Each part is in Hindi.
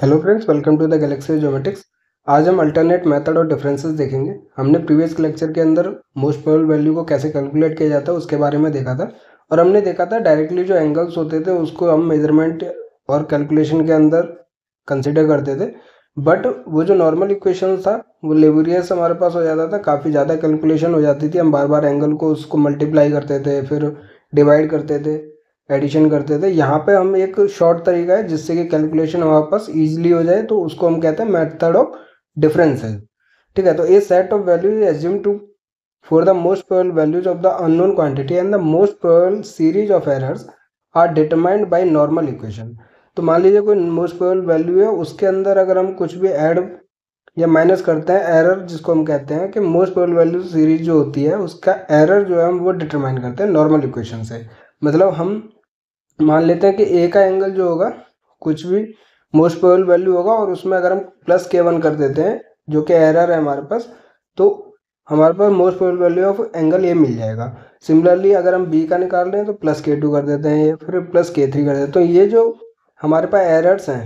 Hello friends, welcome to the Galaxy Geometrics. आज हम अल्टरनेट मेथड और डिफरेंसेस देखेंगे। हमने प्रीवियस लेक्चर के अंदर मोस्ट प्रोबेबल वैल्यू को कैसे कैलकुलेट किया जाता है उसके बारे में देखा था, और हमने देखा था डायरेक्टली जो एंगल्स होते थे उसको हम मेजरमेंट और कैलकुलेशन के अंदर कंसिडर करते थे। बट वो जो नॉर्मल इक्वेशन था वो लेबोरियस हमारे पास हो जाता था, काफ़ी ज़्यादा कैलकुलेशन हो जाती थी। हम बार बार एंगल को उसको मल्टीप्लाई करते थे, फिर डिवाइड करते थे, एडिशन करते थे। यहाँ पे हम एक शॉर्ट तरीका है जिससे कि कैलकुलेशन हमारे पास इजीली हो जाए, तो उसको हम कहते हैं मेथड ऑफ डिफरेंसेस। ठीक है, तो a set of value is assume to for the most probable values of the unknown quantity and the most probable series of errors are determined by normal equation. तो मान लीजिए कोई मोस्ट प्रोबेबल वैल्यू है, उसके अंदर अगर हम कुछ भी ऐड या माइनस करते हैं, एरर जिसको हम कहते हैं कि मोस्ट प्रोबेबल वैल्यू सीरीज जो होती है उसका एरर जो है हम वो डिटरमाइन करते हैं नॉर्मल इक्वेशन से। मतलब हम मान लेते हैं कि ए का एंगल जो होगा कुछ भी मोस्ट प्रोबेबल वैल्यू होगा, और उसमें अगर हम प्लस k1 कर देते हैं जो कि एरर है हमारे पास, तो हमारे पास most probable value of angle A मिल जाएगा। सिमिलरली अगर हम बी का निकाल रहे हैं तो प्लस k2 कर देते हैं या फिर प्लस k3 कर देते हैं। तो ये जो हमारे पास एरर्स हैं,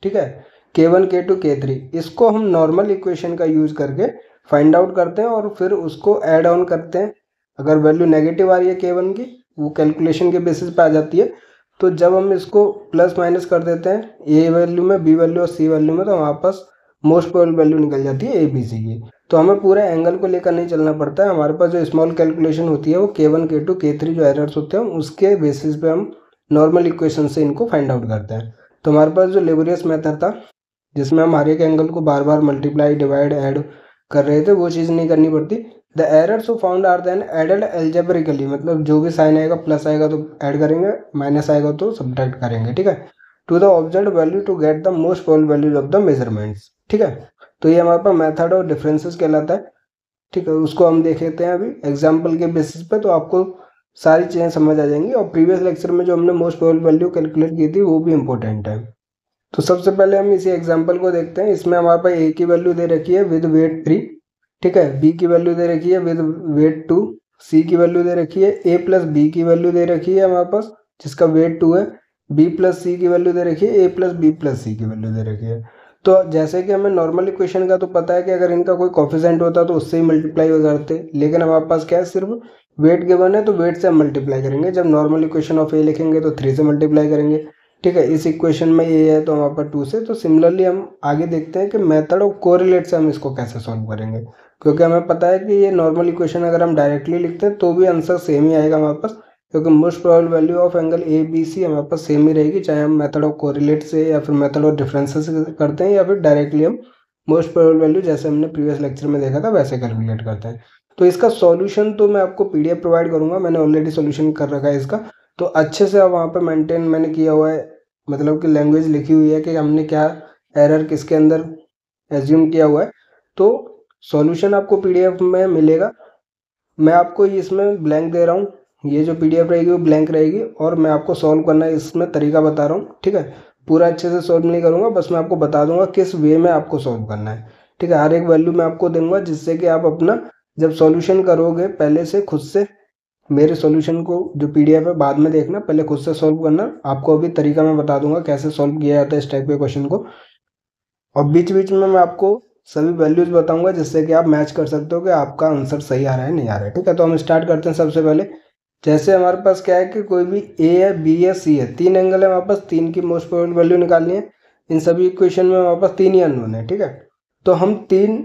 ठीक है, k1 k2 k3, इसको हम नॉर्मल इक्वेशन का यूज करके फाइंड आउट करते हैं और फिर उसको ऐड ऑन करते हैं। अगर वैल्यू नेगेटिव आ रही है k1 की, वो कैलकुलेशन के बेसिस पे आ जाती है, तो जब हम इसको प्लस माइनस कर देते हैं ए वैल्यू में, बी वैल्यू और सी वैल्यू में, तो हमारे पास मोस्ट प्रोबेबल वैल्यू निकल जाती है ए बी सी की। तो हमें पूरे एंगल को लेकर नहीं चलना पड़ता है। हमारे पास जो स्मॉल कैलकुलेशन होती है वो k1 k2 k3 जो एरर्स होते हैं उसके बेसिस पे हम नॉर्मल इक्वेशन से इनको फाइंड आउट करते हैं। तो हमारे पास जो लेबोरियस मेथड था जिसमें हम हर एक एंगल को बार बार मल्टीप्लाई डिवाइड ऐड कर रहे थे, वो चीज़ नहीं करनी पड़ती। The errors so found are then added algebraically, मतलब जो भी साइन आएगा, प्लस आएगा तो ऐड करेंगे, माइनस आएगा तो सब्ट्रैक्ट करेंगे। ठीक है, to the observed value to get the most probable values of the measurements. ठीक है, तो ये हमारे पास मेथड और डिफरेंसेस कहलाता है। ठीक है, उसको हम देख लेते हैं अभी एग्जाम्पल के बेसिस पे, तो आपको सारी चीज़ें समझ आ जाएंगी। और प्रीवियस लेक्चर में जो हमने मोस्ट प्रोबेबल वैल्यू कैलकुलेट की थी वो भी इंपॉर्टेंट है। तो सबसे पहले हम इसी एग्जाम्पल को देखते हैं। इसमें हमारे पास ए की वैल्यू दे रखी है विद वेट 3, ठीक है, बी की वैल्यू दे रखी है विद वेट 2, सी की वैल्यू दे रखी है, ए प्लस बी की वैल्यू दे रखी है हमारे पास जिसका वेट 2 है, बी प्लस सी की वैल्यू दे रखी है, ए प्लस बी प्लस सी की वैल्यू दे रखी है। तो जैसे कि हमें नॉर्मल इक्वेशन का तो पता है कि अगर इनका कोई कॉफिशेंट होता तो उससे ही मल्टीप्लाई हो करते, लेकिन हमारे पास क्या है, सिर्फ वेट गिवन है तो वेट से हम मल्टीप्लाई करेंगे। जब नॉर्मल इक्वेशन ऑफ ए लिखेंगे तो 3 से मल्टीप्लाई करेंगे। ठीक है, इस इक्वेशन में ये है तो हमारे पास 2 से। तो सिमिलरली हम आगे देखते हैं कि मेथड ऑफ कोरिलेट से हम इसको कैसे सॉल्व करेंगे, क्योंकि हमें पता है कि ये नॉर्मल इक्वेशन अगर हम डायरेक्टली लिखते हैं तो भी आंसर सेम ही आएगा हमारे पास, क्योंकि most probable value of angle A B C हमारे पास सेम ही रहेगी, चाहे हम मेथड ऑफ कोरिलेट से या फिर मेथड ऑफ डिफरेंसेस से करते हैं या फिर डायरेक्टली हम मोस्ट प्रोबेबल वैल्यू जैसे हमने प्रीवियस लेक्चर में देखा था वैसे कैलकुलेट करते हैं। तो इसका सॉल्यूशन तो मैं आपको पीडीएफ प्रोवाइड करूंगा, मैंने ऑलरेडी सॉल्यूशन कर रखा है इसका, तो अच्छे से अब वहाँ पे मेंटेन मैंने किया हुआ है, मतलब कि लैंग्वेज लिखी हुई है कि हमने क्या एरर किसके अंदर एज्यूम किया हुआ है। तो सॉल्यूशन आपको पीडीएफ में मिलेगा। मैं आपको इसमें ब्लैंक दे रहा हूँ, ये जो पीडीएफ रहेगी वो ब्लैंक रहेगी, और मैं आपको सॉल्व करना है इसमें तरीका बता रहा हूँ। ठीक है, पूरा अच्छे से सॉल्व नहीं करूँगा, बस मैं आपको बता दूंगा किस वे में आपको सॉल्व करना है। ठीक है, हर एक वैल्यू मैं आपको दूंगा जिससे कि आप अपना जब सॉल्यूशन करोगे पहले से खुद से मेरे सॉल्यूशन को जो पीडीएफ है बाद में देखना, पहले खुद से सॉल्व करना। आपको अभी तरीका मैं बता दूंगा कैसे सॉल्व किया जाता है इस टाइप के क्वेश्चन को, और बीच बीच में मैं आपको सभी वैल्यूज बताऊंगा जिससे कि आप मैच कर सकते हो कि आपका आंसर सही आ रहा है नहीं आ रहा है। ठीक है, तो हम स्टार्ट करते हैं। सबसे पहले जैसे हमारे पास क्या है कि कोई भी ए है, बी है, सी है, 3 एंगल है हमारे पास, 3 की मोस्ट प्रोबेबल वैल्यू निकालनी है। इन सभी इक्वेशन में हमारे पास 3 ही अननोन है। ठीक है, तो हम 3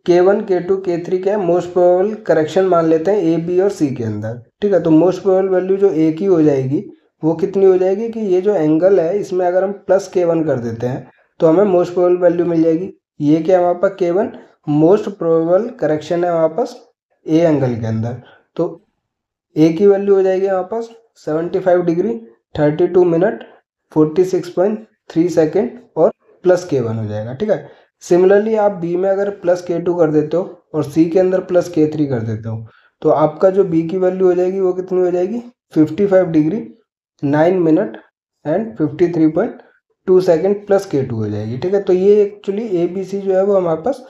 k1 k2 k3 के मोस्ट प्रोबेबल करेक्शन मान लेते हैं ए बी और सी के अंदर। ठीक है, तो मोस्ट प्रोबेबल वैल्यू जो ए की हो जाएगी वो कितनी हो जाएगी कि ये जो एंगल है इसमें अगर हम प्लस k1 कर देते हैं तो हमें मोस्ट प्रोबेबल वैल्यू मिल जाएगी। ये क्या है हमारे पास k1 मोस्ट प्रोबेबल करेक्शन है हमारे पास ए एंगल के अंदर। तो ए की वैल्यू हो जाएगी हमारे पास 75 डिग्री 32 मिनट 46.3 सेकेंड और प्लस k1 हो जाएगा। ठीक है, सिमिलरली आप बी में अगर प्लस k2 कर देते हो और सी के अंदर प्लस k3 कर देते हो तो आपका जो बी की वैल्यू हो जाएगी वो कितनी हो जाएगी 55 degree 9 minute and 53.2 second plus k2 हो जाएगी। ठीक है, तो ये एक्चुअली ए बी सी जो है वो हमारे पास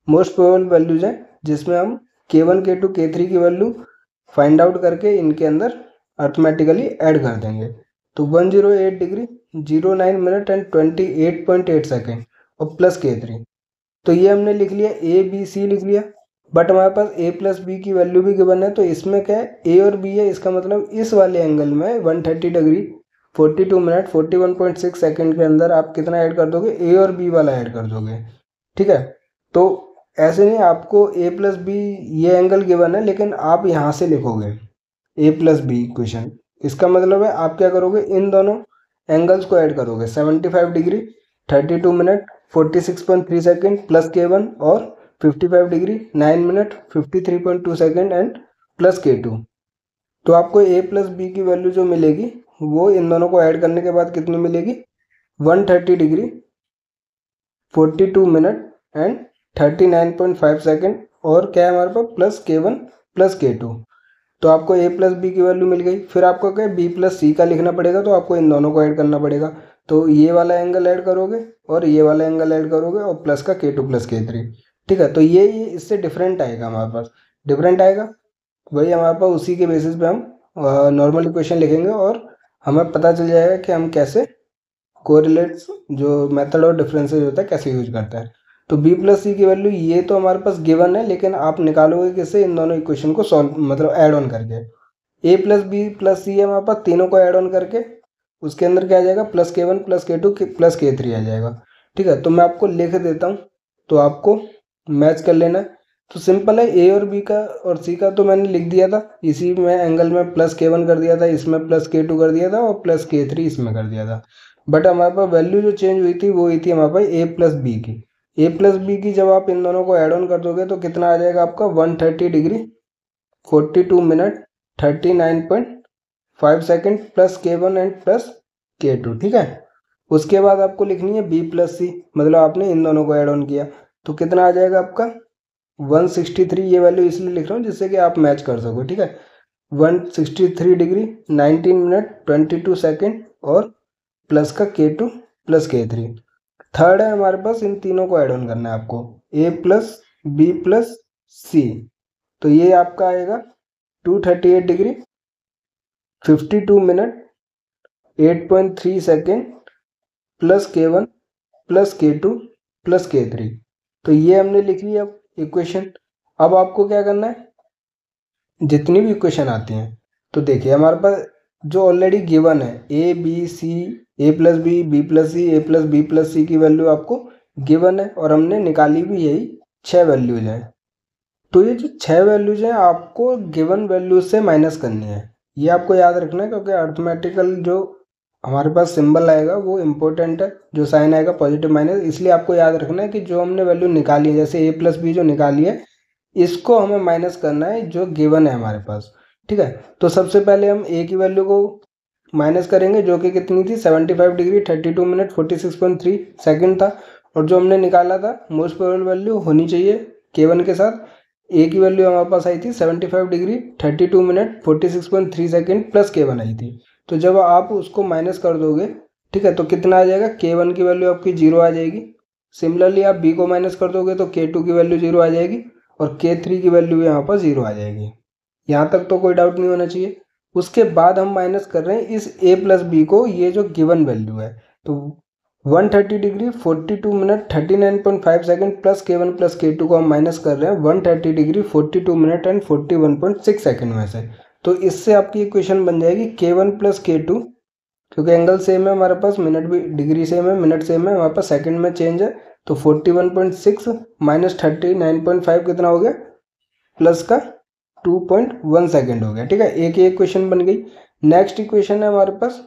मोस्ट प्रोबेबल वैल्यूज हैं जिसमें हम k1 k2 k3 की वैल्यू फाइंड आउट करके इनके अंदर अर्थमेटिकली ऐड कर देंगे। तो 108 डिग्री 09 मिनट एंड 28.8 सेकेंड और प्लस K3। तो ये हमने लिख लिया, ए बी सी लिख लिया, बट हमारे पास ए प्लस बी की वैल्यू भी गिवन है। तो इसमें क्या है, ए और बी है, इसका मतलब इस वाले एंगल में 130 डिग्री 42 मिनट 41.6 सेकेंड के अंदर आप कितना ऐड कर दोगे, ए और बी वाला ऐड कर दोगे। ठीक है, तो ऐसे नहीं, आपको ए प्लस बी ये एंगल गिवन है, लेकिन आप यहाँ से लिखोगे ए प्लस बी इक्वेशन। इसका मतलब है आप क्या करोगे, इन दोनों एंगल्स को ऐड करोगे, 75 degree 32 minute 46.3 second plus K1 और 55 degree 9 minute 53.2 second and plus K2। तो आपको ए प्लस बी की वैल्यू जो मिलेगी वो इन दोनों को ऐड करने के बाद कितनी मिलेगी, 130 डिग्री 42 मिनट एंड 39.5 सेकेंड और क्या है हमारे पास प्लस K1 प्लस K2। तो आपको ए प्लस बी की वैल्यू मिल गई। फिर आपको क्या बी प्लस सी का लिखना पड़ेगा, तो आपको इन दोनों को ऐड करना पड़ेगा। तो ये वाला एंगल ऐड करोगे और ये वाला एंगल ऐड करोगे और प्लस का K2 प्लस K3। ठीक है, तो ये इससे डिफरेंट आएगा, हमारे पास डिफरेंट आएगा, वही हमारे पास उसी के बेसिस पे हम नॉर्मल इक्वेशन लिखेंगे और हमें पता चल जाएगा कि हम कैसे कोरिलेट्स जो मेथड और डिफरेंसेस होता है कैसे यूज करता है। तो बी प्लस सी की वैल्यू ये तो हमारे पास गिवन है, लेकिन आप निकालोगे किससे, इन दोनों इक्वेशन को सॉल्व मतलब ऐड ऑन करके। ए प्लस बी प्लस सी है हमारे पास, तीनों को ऐड ऑन करके उसके अंदर क्या आ जाएगा, plus K1 plus K2 plus K3 आ जाएगा। ठीक है, तो मैं आपको लिख देता हूँ, तो आपको मैच कर लेना है। तो सिंपल है, ए और बी का और सी का तो मैंने लिख दिया था, इसी में एंगल में प्लस K1 कर दिया था, इसमें प्लस K2 कर दिया था और प्लस K3 इसमें कर दिया था। बट हमारे पास वैल्यू जो चेंज हुई थी वो हुई थी हमारे पास ए प्लस बी की। ए प्लस बी की जब आप इन दोनों को ऐड ऑन कर दोगे तो कितना आ जाएगा आपका, 130 degree 42 minute 39.5 second plus K1 and plus K2। ठीक है, उसके बाद आपको लिखनी है बी प्लस सी, मतलब आपने इन दोनों को ऐड ऑन किया, तो कितना आ जाएगा आपका 163। ये वैल्यू इसलिए लिख रहा हूँ जिससे कि आप मैच कर सको। ठीक है, 163 डिग्री 19 मिनट 22 सेकेंड और प्लस का K2 प्लस K3। थर्ड है हमारे पास, इन तीनों को ऐड ऑन करना है आपको, ए प्लस बी प्लस सी। तो ये आपका आएगा 238 degree 52 minute 8.3 second plus K1 plus K2 plus K3। तो ये हमने लिख लिया इक्वेशन। अब आपको क्या करना है, जितनी भी इक्वेशन आती हैं, तो देखिए हमारे पास जो ऑलरेडी गिवन है A B C, A plus B plus C, A plus B plus C की वैल्यू आपको गिवन है और हमने निकाली भी यही 6 वैल्यूज हैं। तो ये जो 6 वैल्यूज हैं आपको गिवन वैल्यूज से माइनस करनी है, ये आपको याद रखना है, क्योंकि अर्थमेटिकल जो हमारे पास सिंबल आएगा वो इम्पोर्टेंट है, जो साइन आएगा पॉजिटिव माइनस, इसलिए आपको याद रखना है कि जो हमने वैल्यू निकाली है, जैसे ए प्लस बी जो निकाली है, इसको हमें माइनस करना है जो गिवन है हमारे पास। ठीक है, तो सबसे पहले हम ए की वैल्यू को माइनस करेंगे, जो कि कितनी थी, 75 डिग्री 32 मिनट 46.3 सेकेंड था, और जो हमने निकाला था मोस्ट प्रोबेबल वैल्यू होनी चाहिए K1 के साथ, ए की वैल्यू हमारे पास आई थी 75 degree 32 minute 46.3 second plus K1 आई थी। तो जब आप उसको माइनस कर दोगे, ठीक है, तो कितना आ जाएगा, K1 की वैल्यू आपकी 0 आ जाएगी। सिमिलरली आप B को माइनस कर दोगे तो K2 की वैल्यू 0 आ जाएगी और K3 की वैल्यू यहाँ पर 0 आ जाएगी। यहाँ तक तो कोई डाउट नहीं होना चाहिए। उसके बाद हम माइनस कर रहे हैं इस ए प्लस बी को, ये जो गिवन वैल्यू है, तो 130 degree 42 minute 39.5 second plus K1 plus K2 को हम माइनस कर रहे हैं 130 डिग्री 42 मिनट एंड 41.6 सेकेंड में से। तो इससे आपकी इक्वेशन बन जाएगी K1 प्लस K2, क्योंकि एंगल सेम है हमारे पास, मिनट भी डिग्री सेम है, मिनट सेम है, हमारे पास सेकेंड में चेंज है, तो 41.6 माइनस 39.5 कितना हो गया, प्लस का 2.1 सेकेंड हो गया। ठीक है, एक ही इक्वेशन बन गई। नेक्स्ट इक्वेशन है हमारे पास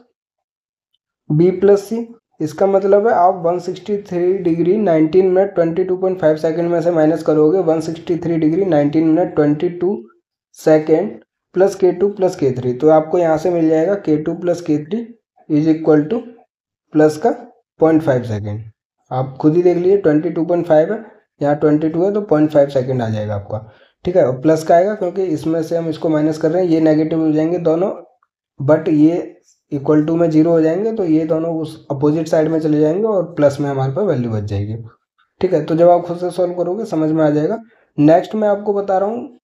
बी प्लस सी, इसका मतलब है आप 163 डिग्री 19 मिनट 22.5 सेकेंड में से माइनस करोगे 163 degree 19 minute 22 second plus K2 plus K3। तो आपको यहाँ से मिल जाएगा K2 plus K3 is equal to plus का 0.5 सेकेंड। आप खुद ही देख लीजिए, 22.5 है, यहाँ 22 है, तो 0.5 सेकेंड आ जाएगा आपका। ठीक है, और प्लस का आएगा क्योंकि इसमें से हम इसको माइनस कर रहे हैं, ये नेगेटिव हो जाएंगे दोनों, बट ये इक्वल टू में 0 हो जाएंगे, तो ये दोनों उस अपोजिट साइड में चले जाएंगे और प्लस में हमारे पास वैल्यू बच जाएगी। ठीक है, तो जब आप खुद से सॉल्व करोगे समझ में आ जाएगा। नेक्स्ट मैं आपको बता रहा हूँ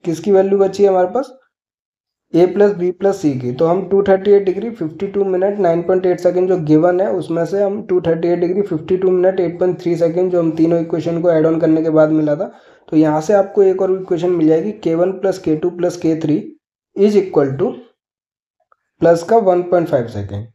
किसकी वैल्यू बची है हमारे पास, ए प्लस बी प्लस सी की, तो हम 238 डिग्री 52 मिनट 9.8 सेकेंड जो गिवन है उसमें से हम 238 डिग्री 52 मिनट 8.3 सेकेंड जो हम तीनों इक्वेशन को ऐड ऑन करने के बाद मिला था, तो यहाँ से आपको एक और इक्वेशन मिल जाएगी K1 plus K2 plus K3 is equal to plus का 1.5 सेकेंड।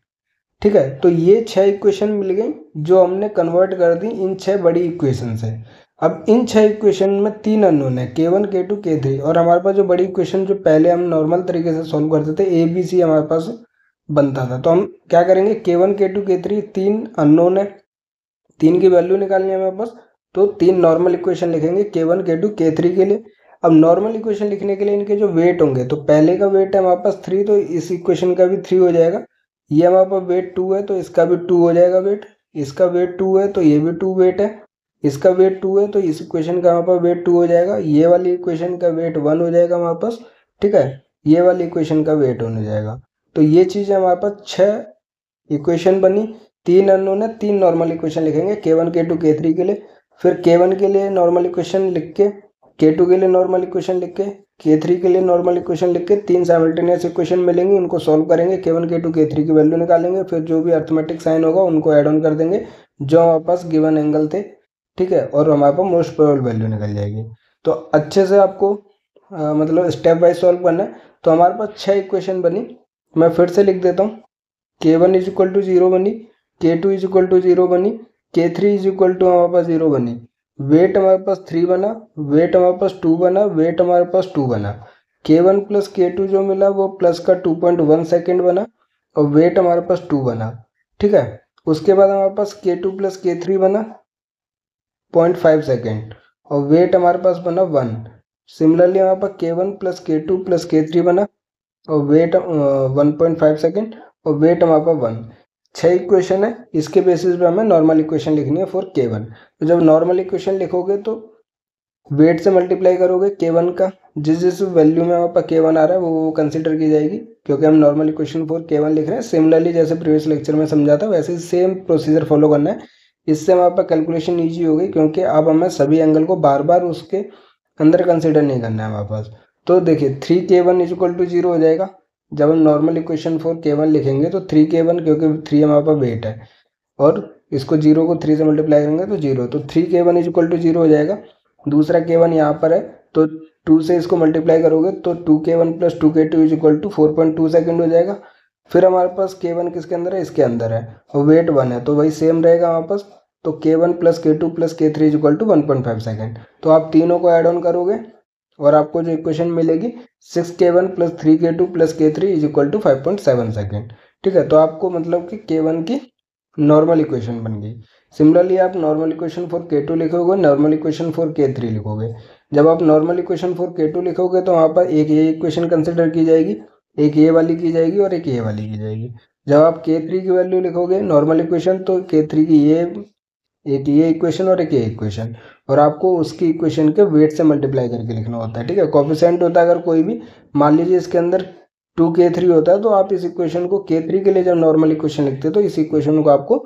ठीक है, तो ये 6 इक्वेशन मिल गई जो हमने कन्वर्ट कर दी इन 6 बड़ी इक्वेशन से। अब इन 6 इक्वेशन में 3 अननोन है K1 K2 K3, और हमारे पास जो बड़ी इक्वेशन जो पहले हम नॉर्मल तरीके से सॉल्व करते थे ए बी सी हमारे पास बनता था, तो हम क्या करेंगे K1 K2 K3 3 अननोन है, 3 की वैल्यू निकालनी है हमारे पास, तो 3 नॉर्मल इक्वेशन लिखेंगे K1 K2 K3 के लिए। अब नॉर्मल इक्वेशन लिखने के लिए इनके जो वेट होंगे, तो पहले का वेट है हमारे पास 3, तो इस इक्वेशन का भी 3 हो जाएगा। ये हमारे पास वेट 2 है तो इसका भी 2 हो जाएगा वेट, इसका वेट 2 है तो ये भी 2 वेट है, इसका वेट 2 है तो इस इक्वेशन का हमारे पास वेट 2 हो जाएगा, ये वाली इक्वेशन का वेट 1 हो जाएगा हमारे पास। ठीक है, ये वाली इक्वेशन का वेट 1 हो जाएगा। तो ये चीज़ हमारे पास 6 इक्वेशन बनी, 3 अननोन है, 3 नॉर्मल इक्वेशन लिखेंगे K1 K2 K3 के लिए। फिर K1 के लिए नॉर्मल इक्वेशन लिख के, K2 के लिए नॉर्मल इक्वेशन लिख के, K3 के लिए नॉर्मल इक्वेशन लिख के 3 साइमल्टेनियस इक्वेशन मिलेंगी, उनको सॉल्व करेंगे, K1 K2 K3 की वैल्यू निकालेंगे, फिर जो भी अर्थमेटिक साइन होगा उनको ऐड ऑन कर देंगे जो हमारे पास गिवन एंगल थे। ठीक है, और हमारे पास मोस्ट प्रोबेबल वैल्यू निकल जाएगी। तो अच्छे से आपको मतलब स्टेप वाइज सॉल्व करना है। तो हमारे पास 6 इक्वेशन बनी, मैं फिर से लिख देता हूँ। K1 इज इक्वल टू 0 बनी, K2 इज इक्वल टू 0 बनी, K3 इज इक्वल टू हमारे पास 0 बनी, वेट हमारे पास 3 बना, वेट हमारे पास 2 बना, वेट हमारे पास 2 बना। K1 प्लस K2 जो मिला वो प्लस का 2.1 सेकेंड बना, और वेट हमारे पास 2 बना। ठीक है, उसके बाद हमारे पास K2 प्लस K3 बना 0.5 सेकेंड, और वेट हमारे पास बना 1। सिमिलरली हमारे पास K1 plus K2 plus K3 बना, और वेट 1.5 सेकेंड, और वेट हमारे पास 1। 6 इक्वेशन है, इसके बेसिस पे हमें नॉर्मल इक्वेशन लिखनी है फॉर K1। तो जब नॉर्मल इक्वेशन लिखोगे तो वेट से मल्टीप्लाई करोगे K1 का, जिस वैल्यू में हमारे पास K1 आ रहा है वो कंसिडर की जाएगी, क्योंकि हम नॉर्मल इक्वेशन फॉर K1 लिख रहे हैं। सिमिलरली जैसे प्रीवियस लेक्चर में समझा था वैसे ही सेम प्रोसीजर फॉलो करना है। इससे हमारे पास कैलकुलेशन ईजी हो गई, क्योंकि अब हमें सभी एंगल को बार बार उसके अंदर कंसिडर नहीं करना है हमारे पास। तो देखिए 3K1 इज इक्वल टू 0 हो जाएगा। जब हम नॉर्मल इक्वेशन फॉर K1 लिखेंगे तो 3K1, क्योंकि 3 हमारे पास वेट है, और इसको 0 को 3 से मल्टीप्लाई करेंगे तो 0, तो 3K1 इज इक्वल टू 0 हो जाएगा। दूसरा K1 यहाँ पर है, तो 2 से इसको मल्टीप्लाई करोगे तो 2K1 plus 2K2 is equal to 4.2 second हो जाएगा। फिर हमारे पास K1 किसके अंदर है, इसके अंदर है, और वेट 1 है, तो वही सेम रहेगा हमारे पास। तो K1 plus K2 plus K3 is equal to 1.5 second. तो आप तीनों को ऐड ऑन करोगे और आपको जो इक्वेशन मिलेगी 6K1 plus 3K2 plus K3 is equal to 5.7 second. ठीक है, तो आपको मतलब कि K1 की नॉर्मल इक्वेशन बन गई। सिमिलरली आप नॉर्मल इक्वेशन फॉर K2 लिखोगे, नॉर्मल इक्वेशन फॉर K3 लिखोगे। जब आप नॉर्मल इक्वेशन फॉर K2 लिखोगे तो वहाँ पर एक ये इक्वेशन कंसिडर की जाएगी, एक ये वाली की जाएगी, और एक ये वाली की जाएगी। जब आप K3 की वैल्यू लिखोगे नॉर्मल इक्वेशन, तो K3 की एक ये इक्वेशन और एक ये इक्वेशन, और आपको उसकी इक्वेशन के वेट से मल्टीप्लाई करके लिखना होता है। ठीक है, कोफिशिएंट होता है अगर कोई भी, मान लीजिए इसके अंदर 2K3 होता है, तो आप इस इक्वेशन को K3 के लिए जब नॉर्मल इक्वेशन लिखते हैं तो इस इक्वेशन को आपको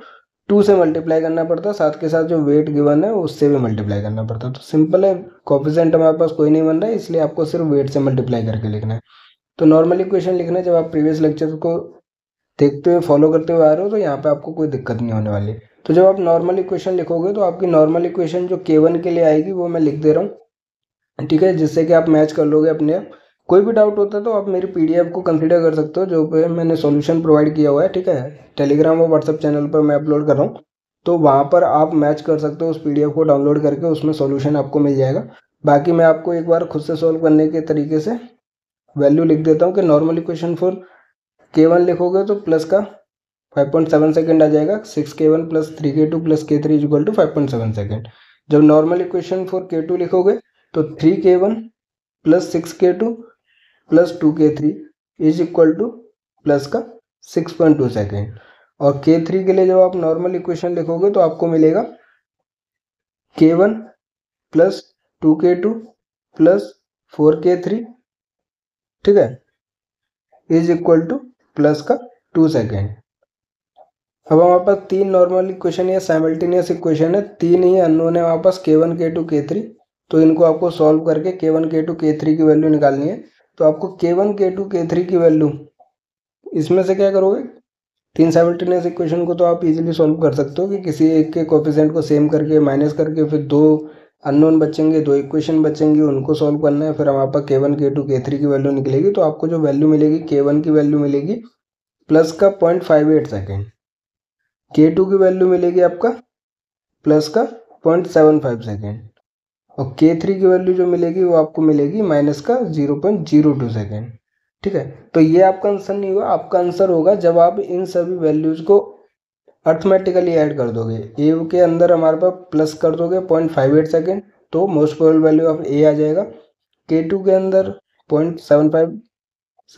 2 से मल्टीप्लाई करना पड़ता है, साथ के साथ जो वेट गिवन है उससे भी मल्टीप्लाई करना पड़ता है। तो सिंपल है, कोफिशिएंट हमारे पास कोई नहीं बन रहा है, इसलिए आपको सिर्फ वेट से मल्टीप्लाई करके लिखना है। तो नॉर्मल इक्वेशन लिखना है, जब आप प्रीवियस लेक्चर को देखते हुए फॉलो करते हुए आ रहे हो तो यहाँ पे आपको कोई दिक्कत नहीं होने वाली। तो जब आप नॉर्मल इक्वेशन लिखोगे तो आपकी नॉर्मल इक्वेशन जो K1 के लिए आएगी वो मैं लिख दे रहा हूँ। ठीक है, जिससे कि आप मैच कर लोगे अपने आप। कोई भी डाउट होता है तो आप मेरी PDF को कंसीडर कर सकते हो, जो पे मैंने सॉल्यूशन प्रोवाइड किया हुआ है। ठीक है, टेलीग्राम और व्हाट्सएप चैनल पर मैं अपलोड कर रहा हूँ, तो वहाँ पर आप मैच कर सकते हो। उस PDF को डाउनलोड करके उसमें सॉल्यूशन आपको मिल जाएगा। बाकी मैं आपको एक बार खुद से सॉल्व करने के तरीके से वैल्यू लिख देता हूँ कि नॉर्मल इक्वेशन फॉर K1 लिखोगे तो प्लस का 5.7 सेकेंड आ जाएगा, 6K1 plus 3K2 plus K3 is equal to 5.7 second. जब नॉर्मल इक्वेशन फॉर K2 लिखोगे तो 3K1 plus 6K2 plus 2K3 is equal to plus का 6.2 सेकेंड। और K3 के लिए जब आप नॉर्मल इक्वेशन लिखोगे तो आपको मिलेगा K1 plus 2K2 plus 4K3, ठीक है, इज इक्वल टू प्लस का 2 सेकेंड। अब हमारे पास 3 नॉर्मल इक्वेशन या साइमल्टेनियस इक्वेशन है, 3 ही अननोन है हमारे पास K1 K2 K3। तो इनको आपको सॉल्व करके K1 K2 K3 की वैल्यू निकालनी है। तो आपको K1 K2 K3 की वैल्यू इसमें से क्या करोगे, 3 साइमल्टेनियस इक्वेशन को तो आप इजीली सॉल्व कर सकते हो कि किसी एक के कोफिशिएंट को सेम करके माइनस करके फिर 2 अननोन बचेंगे, 2 इक्वेशन बचेंगी, उनको सॉल्व करना है। फिर हमारे पास K1 K2 K3 की वैल्यू निकलेगी। तो आपको जो वैल्यू मिलेगी K1 की वैल्यू मिलेगी प्लस का 0.58 सेकेंड, K2 की वैल्यू मिलेगी आपका प्लस का 0.75 सेकेंड और K3 की वैल्यू जो मिलेगी वो आपको मिलेगी माइनस का 0.02 सेकेंड। ठीक है, तो ये आपका आंसर नहीं हुआ। आपका आंसर होगा जब आप इन सभी वैल्यूज को अर्थमेटिकली ऐड कर दोगे। ए के अंदर हमारे पास प्लस कर दोगे 0.58 सेकेंड, तो मोस्ट प्रोबेबल वैल्यू ऑफ ए आ जाएगा। K2 के अंदर 0.75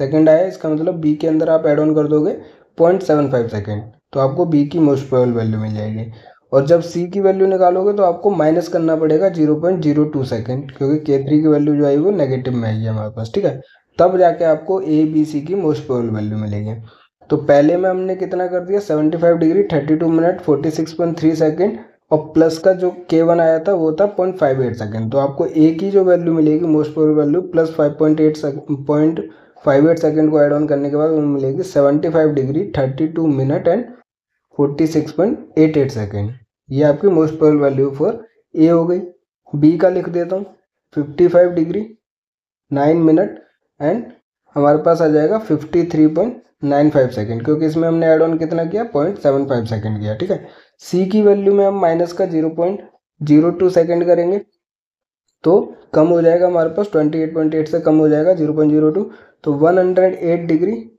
सेकेंड आया, इसका मतलब बी के अंदर आप ऐड ऑन कर दोगे 0.75 सेकेंड, तो आपको बी की मोस्ट प्रोबेबल वैल्यू मिल जाएगी। और जब सी की वैल्यू निकालोगे तो आपको माइनस करना पड़ेगा 0.02 सेकेंड, क्योंकि K3 की वैल्यू जो आई वो नेगेटिव में आई है हमारे पास। ठीक है, तब जाके आपको ए बी सी की मोस्ट प्रोबेबल वैल्यू मिलेगी। तो पहले में हमने कितना कर दिया, 75 डिग्री 32 मिनट 46.3 सेकेंड और प्लस का जो K1 आया था वो था 0.58 सेकेंड। तो आपको ए की जो वैल्यू मिलेगी most probable value plus 5.58 second को ऐड ऑन करने के बाद वो मिलेगी 75 डिग्री 32 मिनट एंड 46.88 सेकेंड। ये आपकी most probable value for a हो गई। बी का लिख देता हूँ 55 डिग्री 9 मिनट एंड हमारे पास आ जाएगा 53.95 सेकेंड, क्योंकि इसमें हमने ऐड ऑन कितना किया 0.75 सेकेंड किया। ठीक है, सी की वैल्यू में हम माइनस का 0.02 सेकेंड करेंगे तो कम हो जाएगा हमारे पास 28.8 से कम हो जाएगा 0.02, तो 108 डिग्री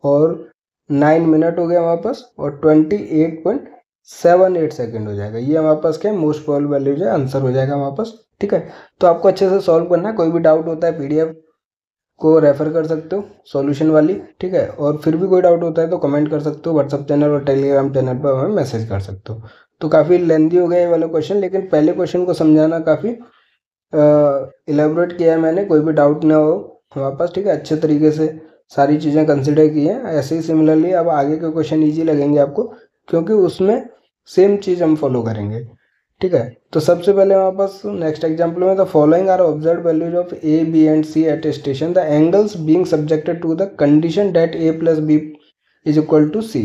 और 9 मिनट हो गया हमारे पास और 28.78 सेकेंड हो जाएगा। ये हमारे पास क्या है, मोस्ट प्रोबेबल वैल्यू जो है आंसर हो जाएगा हमारे पास। ठीक है, तो आपको अच्छे से सॉल्व करना है। कोई भी डाउट होता है PDF को रेफर कर सकते हो सॉल्यूशन वाली। ठीक है, और फिर भी कोई डाउट होता है तो कमेंट कर सकते हो, व्हाट्सअप चैनल और टेलीग्राम चैनल पर हमें मैसेज कर सकते हो। तो काफ़ी लेंदी हो गया ये वाला क्वेश्चन, लेकिन पहले क्वेश्चन को समझाना काफ़ी इलेबोरेट किया है मैंने, कोई भी डाउट ना हो हमारे पास। ठीक है, अच्छे तरीके से सारी चीज़ें कंसिडर की हैं। ऐसे ही सिमिलरली अब आगे के क्वेश्चन ईजी लगेंगे आपको, क्योंकि उसमें सेम चीज़ हम फॉलो करेंगे। ठीक है, तो सबसे पहले हमारे पास नेक्स्ट एग्जाम्पल में the following are observe values of A B and C at a station, the angles being subjected to the condition that A plus B is equal to C.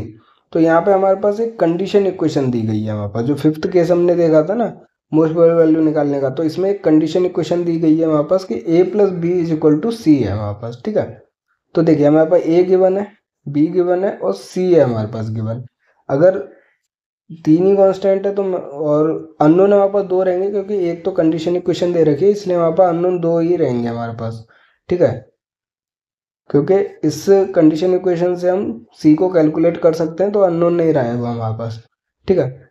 तो यहाँ पे हमारे पास एक कंडीशन इक्वेशन दी गई है हमारे पास, जो 5th केस हमने देखा था ना मोस्ट प्रोबेबल वैल्यू निकालने का, तो इसमें एक कंडीशन इक्वेशन दी गई है हमारे पास कि A plus B is equal to C है हमारे पास। ठीक है, तो देखिए हमारे पास ए गिवन है, बी गिवन है और सी है हमारे पास गिवन। अगर 3 ही कांस्टेंट है तो और अननोन हमारे पास 2 रहेंगे, क्योंकि एक तो कंडीशन इक्वेशन दे रखी है, इसलिए हमारे पास अननोन 2 ही रहेंगे हमारे पास। ठीक है, क्योंकि इस कंडीशन इक्वेशन से हम सी को कैलकुलेट कर सकते हैं, तो अननोन नहीं रहा है वो हमारे पास। ठीक है,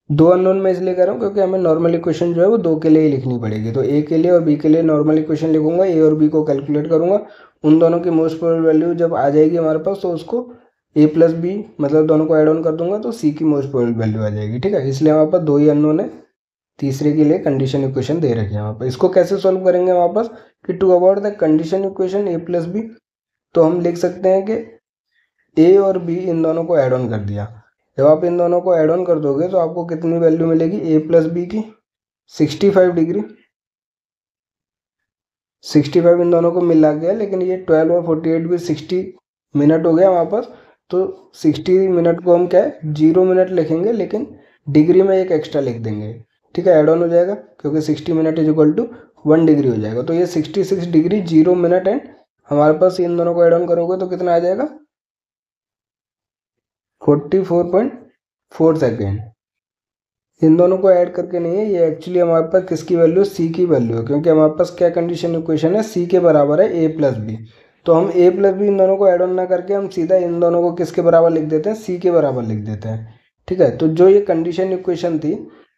2 अननोन में इसलिए कर रहा हूँ क्योंकि हमें नॉर्मल इक्वेशन जो है वो 2 के लिए ही लिखनी पड़ेगी। तो ए के लिए और बी के लिए नॉर्मल इक्वेशन लिखूंगा, ए और बी को कैलकुलेट करूंगा, उन दोनों की मोस्ट प्रोबेबल वैल्यू जब आ जाएगी हमारे पास तो उसको ए प्लस बी मतलब दोनों को ऐड ऑन कर दूंगा तो सी की मोस्ट प्रोबेबल वैल्यू आ जाएगी। ठीक है, इसलिए हमारे पास 2 ही अननोन है, तीसरे के लिए कंडीशन इक्वेशन दे रखी है हमारे पास। इसको कैसे सॉल्व करेंगे हमारे पास कि to avoid the condition equation A plus B, तो हम लिख सकते हैं कि ए और बी इन दोनों को ऐड ऑन कर दिया। जब आप इन दोनों को ऐड ऑन कर दोगे तो आपको कितनी वैल्यू मिलेगी, ए प्लस बी की 65 डिग्री 65 इन दोनों को मिला गया, लेकिन ये 12 और 48 भी 60 मिनट हो गया हमारे पास। तो 60 मिनट को हम क्या है 0 मिनट लिखेंगे, लेकिन डिग्री में एक एक्स्ट्रा लिख देंगे। ठीक है, ऐड ऑन हो जाएगा क्योंकि 60 minute is equal to 1 degree हो जाएगा। तो ये 66 डिग्री 0 मिनट एंड हमारे पास इन दोनों को ऐड ऑन करोगे तो कितना आ जाएगा 44.4 सेकेंड। इन दोनों को ऐड करके नहीं है, ये एक्चुअली हमारे पास किसकी वैल्यू, सी की वैल्यू है, क्योंकि हमारे पास क्या कंडीशन इक्वेशन है, सी के बराबर है ए प्लस बी। तो हम ए प्लस बी इन दोनों को ऐड ऑन ना करके हम सीधा इन दोनों को किसके बराबर लिख देते हैं, सी के बराबर लिख देते हैं। ठीक है, तो जो ये कंडीशन इक्वेशन थी,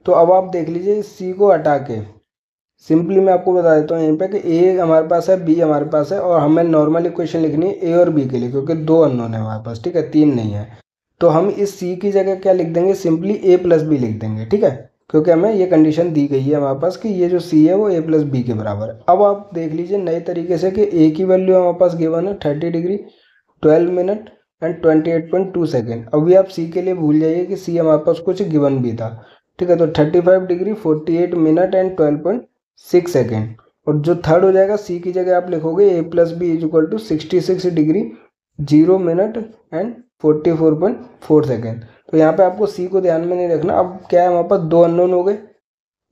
तो अब आप देख लीजिए इस सी को हटा के सिंपली मैं आपको बता देता हूँ यहाँ पे कि ए हमारे पास है, बी हमारे पास है, और हमें नॉर्मल इक्वेशन लिखनी है ए और बी के लिए, क्योंकि 2 अननोन है हमारे पास। ठीक है, 3 नहीं है, तो हम इस सी की जगह क्या लिख देंगे, सिंपली ए प्लस बी लिख देंगे। ठीक है, क्योंकि हमें ये कंडीशन दी गई है हमारे पास कि ये जो सी है वो ए प्लस बी के बराबर है। अब आप देख लीजिए नए तरीके से कि ए की वैल्यू हमारे पास गिवन है 30 डिग्री 12 मिनट एंड 28.2 सेकेंड। अभी आप सी के लिए भूल जाइए कि सी हमारे पास कुछ गिवन भी था। ठीक है, तो 35 डिग्री 48 मिनट एंड 12.6 सेकेंड और जो थर्ड हो जाएगा सी की जगह आप लिखोगे A plus B is equal to 66 degree 0 minute and 44.4 second. तो यहाँ पे आपको सी को ध्यान में नहीं रखना। अब क्या है, हमारे पास दो अननोन हो गए,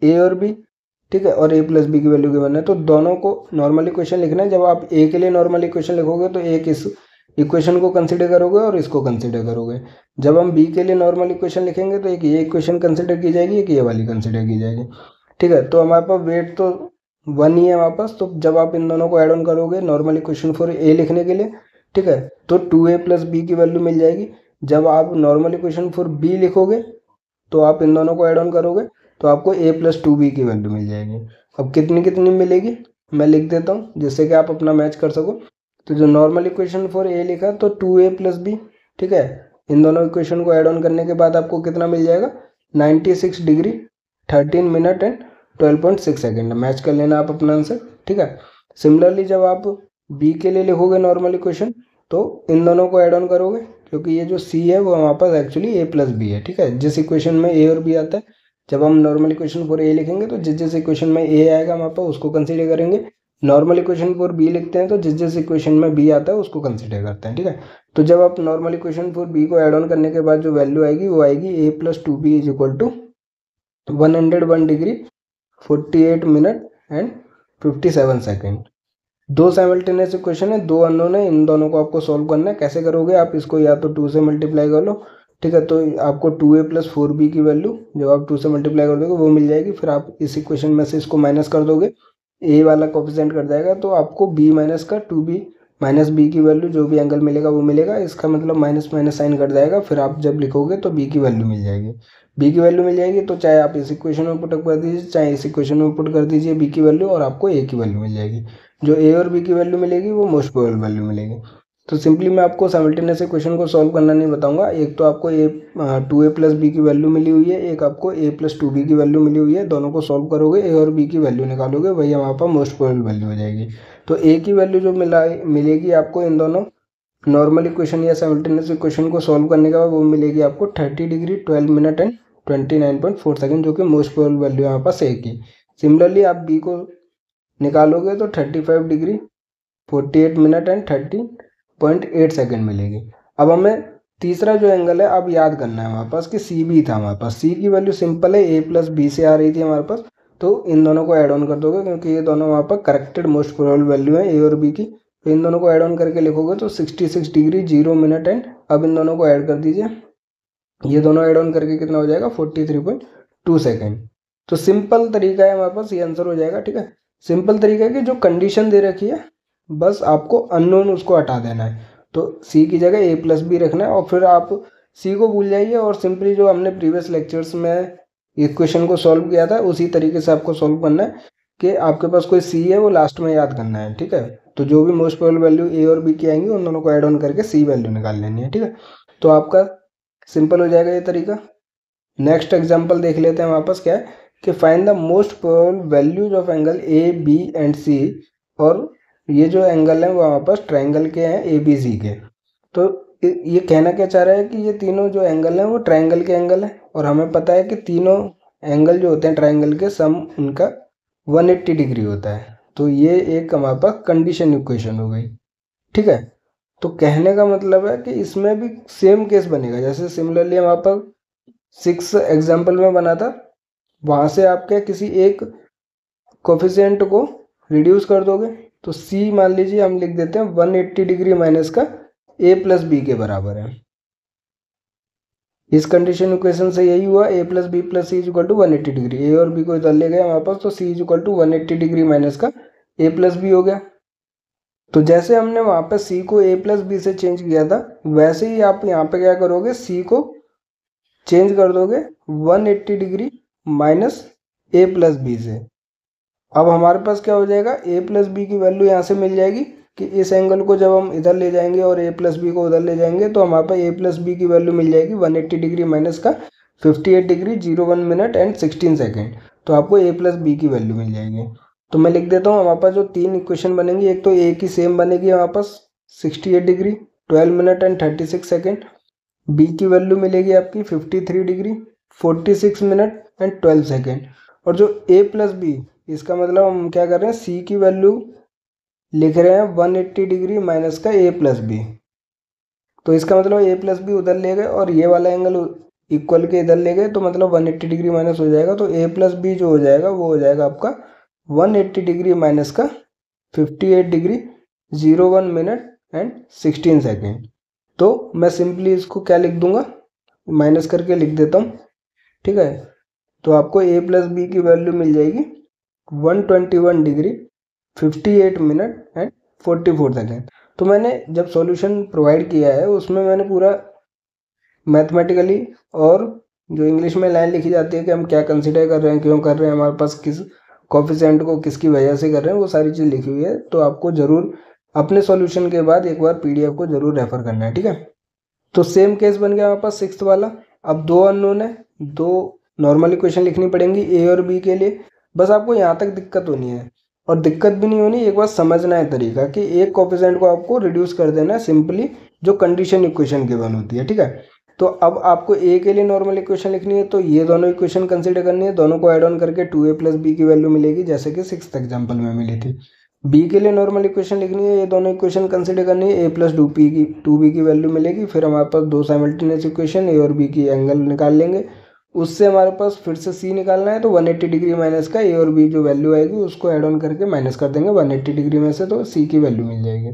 ए और बी, ठीक है, और ए प्लस बी की वैल्यू गिवन है, तो दोनों को नॉर्मल इक्वेशन लिखना है। जब आप ए के लिए नॉर्मल इक्वेशन लिखोगे तो एक इस इक्वेशन को कंसिडर करोगे और इसको कंसिडर करोगे। जब हम बी के लिए नॉर्मल इक्वेशन लिखेंगे तो एक ये इक्वेशन कंसिडर की जाएगी, एक ये वाली कंसिडर की जाएगी, ठीक है। तो हमारे पास वेट तो 1 ही है हमारे पास, तो जब आप इन दोनों को ऐड ऑन करोगे नॉर्मल इक्वेशन फॉर ए लिखने के लिए, ठीक है, तो 2a प्लस बी की वैल्यू मिल जाएगी। जब आप नॉर्मल इक्वेशन फॉर बी लिखोगे तो आप इन दोनों को ऐड ऑन करोगे तो आपको a प्लस 2b की वैल्यू मिल जाएगी। अब कितनी कितनी मिलेगी मैं लिख देता हूँ जिससे कि आप अपना मैच कर सको। तो जो नॉर्मल इक्वेशन फॉर a लिखा तो 2a प्लस बी, ठीक है, इन दोनों इक्वेशन को ऐड ऑन करने के बाद आपको कितना मिल जाएगा 96 degree 13 minute and 12.6 second. Match कर लेना आप अपना आंसर, ठीक है। सिमिलरली जब आप बी के लिए लिखोगे नॉर्मल इक्वेशन तो इन दोनों को ऐड ऑन करोगे, क्योंकि ये जो सी है वो हमारे पास एक्चुअली ए प्लस बी है, ठीक है। जिस इक्वेशन में ए और बी आता है, जब हम नॉर्मल इक्वेशन फॉर ए लिखेंगे तो जिस जिस इक्वेशन में ए आएगा हमारे पास उसको कंसीडर करेंगे। नॉर्मल इक्वेशन फॉर बी लिखते हैं तो जिस जिस इक्वेशन में बी आता है उसको कंसीडर करते हैं, ठीक है। तो जब आप नॉर्मल इक्वेशन फॉर बी को ऐड ऑन करने के बाद जो वैल्यू आएगी वो आएगी A plus 2b is equal to 101 degree 48 minute and 57 second. दो साइमल्टेनियस इक्वेशन है, दो अननोन है, इन दोनों को आपको सॉल्व करना है। कैसे करोगे आप इसको, या तो 2 से मल्टीप्लाई कर लो, ठीक है, तो आपको 2a प्लस 4b की वैल्यू जब आप 2 से मल्टीप्लाई कर दोगे वो मिल जाएगी। फिर आप इस इक्वेशन में से इसको माइनस कर दोगे, a वाला कोफिशिएंट कट जाएगा तो आपको b माइनस का 2b माइनस b की वैल्यू जो भी एंगल मिलेगा वो मिलेगा। इसका मतलब माइनस माइनस साइन कट जाएगा, फिर आप जब लिखोगे तो b की वैल्यू मिल जाएगी। b की वैल्यू मिल जाएगी तो चाहे आप इस इक्वेशन में पुट कर दीजिए चाहे इस इक्वेशन में पुट कर दीजिए b की वैल्यू, और आपको a की वैल्यू मिल जाएगी। जो a और b की वैल्यू मिलेगी वो मोस्ट प्रोबेबल वैल्यू मिलेगी। तो सिंपली मैं आपको साइमल्टेनियस इक्वेशन को सॉल्व करना नहीं बताऊंगा। एक तो आपको 2a प्लस बी की वैल्यू मिली हुई है, एक आपको a प्लस 2b की वैल्यू मिली हुई है। दोनों को सॉल्व करोगे a और b की वैल्यू निकालोगे, वही हमारे पास मोस्ट प्रोबेबल वैल्यू हो जाएगी। तो a की वैल्यू जो मिलेगी आपको इन दोनों नॉर्मल इक्वेशन या साइमल्टेनियस इक्वेशन को सॉल्व करने के बाद वो मिलेगी आपको 30 डिग्री 12 मिनट एंड 29.4 सेकेंड, जो कि मोस्ट प्रोबेबल वैल्यू है हमारे पास a की। सिमिलरली आप b को निकालोगे तो 35 डिग्री 48 मिनट एंड 30.8 सेकेंड मिलेगी। अब हमें तीसरा जो एंगल है अब याद करना है हमारे पास कि सी बी था हमारे पास। सी की वैल्यू सिंपल है, ए प्लस बी से आ रही थी हमारे पास, तो इन दोनों को ऐड ऑन कर दोगे क्योंकि ये दोनों वहाँ पर करेक्टेड मोस्ट प्रोबेबल वैल्यू है ए और बी की। तो इन दोनों को ऐड ऑन करके लिखोगे तो 66 डिग्री 0 मिनट एंड, अब इन दोनों को ऐड कर दीजिए, ये दोनों ऐड ऑन करके कितना हो जाएगा 43.2 सेकेंड। तो सिंपल तरीका है हमारे पास, ये आंसर हो जाएगा, ठीक है। सिंपल तरीका है कि जो कंडीशन दे रखी है बस आपको अननोन उसको हटा देना है। तो सी की जगह ए प्लस बी रखना है और फिर आप सी को भूल जाइए और सिंपली जो हमने प्रीवियस लेक्चर्स में इक्वेशन को सॉल्व किया था उसी तरीके से आपको सॉल्व करना है कि आपके पास कोई सी है वो लास्ट में याद करना है, ठीक है। तो जो भी मोस्ट प्रोबेबल वैल्यू ए और बी की आएंगी उन दोनों को ऐड ऑन करके सी वैल्यू निकाल लेनी है, ठीक है। तो आपका सिंपल हो जाएगा ये तरीका। नेक्स्ट एग्जाम्पल देख लेते हैं हमारे पास क्या है कि find the most probable values of angle A B and C. और ये जो एंगल है वो हमारे पास ट्रायंगल के हैं ए बी सी के। तो ये कहना क्या चाह रहा है कि ये तीनों जो एंगल हैं वो ट्रायंगल के एंगल हैं, और हमें पता है कि तीनों एंगल जो होते हैं ट्रायंगल के सम उनका 180 डिग्री होता है। तो ये एक हमारे पास कंडीशन इक्वेशन हो गई, ठीक है। तो कहने का मतलब है कि इसमें भी सेम केस बनेगा जैसे सिमिलरली हमारे पास 6 एग्जाम्पल में बना था। वहाँ से आप क्या किसी एक कोफिशिएंट को रिड्यूस कर दोगे, तो c मान लीजिए हम लिख देते हैं 180 डिग्री माइनस का a प्लस बी के बराबर है। इस कंडीशन इक्वेशन से यही हुआ a plus B plus C is equal to 180 degree. a और b को इधर ले गए हमारे पास, तो c is equal to 180 degree minus का a प्लस बी हो गया। तो जैसे हमने वहाँ पे c को a प्लस बी से चेंज किया था वैसे ही आप यहाँ पे क्या करोगे, c को चेंज कर दोगे 180 degree minus a plus B से। अब हमारे पास क्या हो जाएगा, a प्लस बी की वैल्यू यहाँ से मिल जाएगी कि इस एंगल को जब हम इधर ले जाएंगे और a प्लस बी को उधर ले जाएंगे तो हमारे पास a प्लस बी की वैल्यू मिल जाएगी 180 डिग्री माइनस का 58 डिग्री 01 मिनट एंड 16 सेकेंड। तो आपको a प्लस बी की वैल्यू मिल जाएगी। तो मैं लिख देता हूँ हमारे पास जो तीन इक्वेशन बनेंगी, एक तो a की सेम बनेगी हमारे पास 68 degree 12 minute and 36 second, b की वैल्यू मिलेगी आपकी 53 डिग्री 46 मिनट एंड 12 सेकेंड, और जो a प्लस बी इसका मतलब हम क्या कर रहे हैं, सी की वैल्यू लिख रहे हैं 180 डिग्री माइनस का ए प्लस बी। तो इसका मतलब ए प्लस बी उधर ले गए और ये वाला एंगल इक्वल के इधर ले गए, तो मतलब 180 डिग्री माइनस हो जाएगा। तो ए प्लस बी जो हो जाएगा वो हो जाएगा आपका 180 डिग्री माइनस का 58 डिग्री 01 मिनट एंड 16 सेकेंड। तो मैं सिंपली इसको क्या लिख दूंगा, माइनस करके लिख देता हूँ, ठीक है। तो आपको ए प्लस बी की वैल्यू मिल जाएगी 121 डिग्री 58 मिनट एंड 44 सेकेंड। तो मैंने जब सॉल्यूशन प्रोवाइड किया है उसमें मैंने पूरा मैथमेटिकली और जो इंग्लिश में लाइन लिखी जाती है कि हम क्या कंसिडर कर रहे हैं, क्यों कर रहे हैं, हमारे पास किस कोफिशिएंट को किसकी वजह से कर रहे हैं, वो सारी चीज़ लिखी हुई है। तो आपको ज़रूर अपने सॉल्यूशन के बाद एक बार पीडीएफ को ज़रूर रेफर करना है, ठीक है। तो सेम केस बन गया हमारे पास सिक्स्थ वाला। अब दो अननोन है, दो नॉर्मल इक्वेशन लिखनी पड़ेंगी ए और बी के लिए। बस आपको यहाँ तक दिक्कत होनी है, और दिक्कत भी नहीं होनी, एक बार समझना है तरीका कि एक कोफिशिएंट को आपको रिड्यूस कर देना है सिंपली जो कंडीशन इक्वेशन गिवन होती है, ठीक है। तो अब आपको ए के लिए नॉर्मल इक्वेशन लिखनी है, तो ये दोनों इक्वेशन कंसिडर करनी है, दोनों को ऐड ऑन करके 2a प्लस बी की वैल्यू मिलेगी जैसे कि सिक्स्थ एग्जाम्पल में मिली थी। बी के लिए नॉर्मल इक्वेशन लिखनी है, ये दोनों इक्वेशन कंसिडर करनी है, ए प्लस 2b की वैल्यू मिलेगी। फिर हमारे पास दो साइमल्टेनियस इक्वेशन ए और बी की एंगल निकाल लेंगे, उससे हमारे पास फिर से सी निकालना है। तो 180 डिग्री माइनस का ए और बी जो वैल्यू आएगी उसको ऐड ऑन करके माइनस कर देंगे 180 डिग्री में से, तो सी की वैल्यू मिल जाएगी।